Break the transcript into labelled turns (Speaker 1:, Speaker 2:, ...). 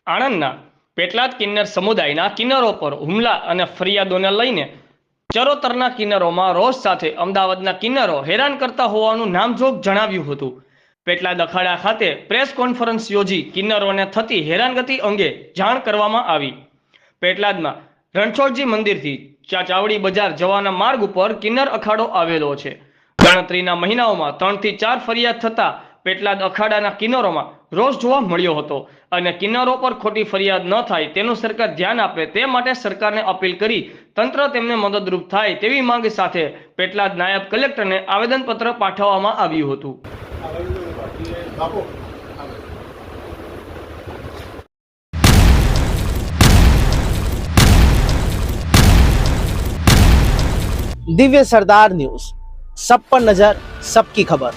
Speaker 1: આણંદના પેટલાદ કિન્નર સમુદાયના કિન્નરો પર હુમલા અને ફરિયાદોને લઈને ચરોતરના કિન્નરોમાં રોષ સાથે અમદાવાદના કિન્નરો હેરાન કરતા હોવાનું નામજોગ જણાવ્યું હતું. પેટલાદ અખાડા ખાતે પ્રેસ કોન્ફરન્સ યોજી કિન્નરોને થતી હેરાનગતિ અંગે જાણ કરવામાં આવી. પેટલાદમાં રણછોડજી મંદિરથી ચાવડી બજાર જવાના માર્ગ ઉપર કિન્નર અખાડો આવેલો છે. ગણતરીના મહિનાઓમાં 3 થી 4 ફરિયાદ થતા પેટલાદ અખાડાના કિન્નરોમાં રોષ જોવા મળ્યો હતો અને કિન્નરો પર ખોટી ફરિયાદ ન થાય તેનું સરકાર ધ્યાન આપે તે માટે સરકારને અપીલ કરી તંત્ર તેમને મદદરૂપ થાય તેવી માંગ સાથે પેટલાદ નાયબ કલેક્ટરને આવેદનપત્ર પાઠવવામાં આવ્યું હતું.
Speaker 2: दिव्य सरदार न्यूज, सब पर नजर, सबकी खबर।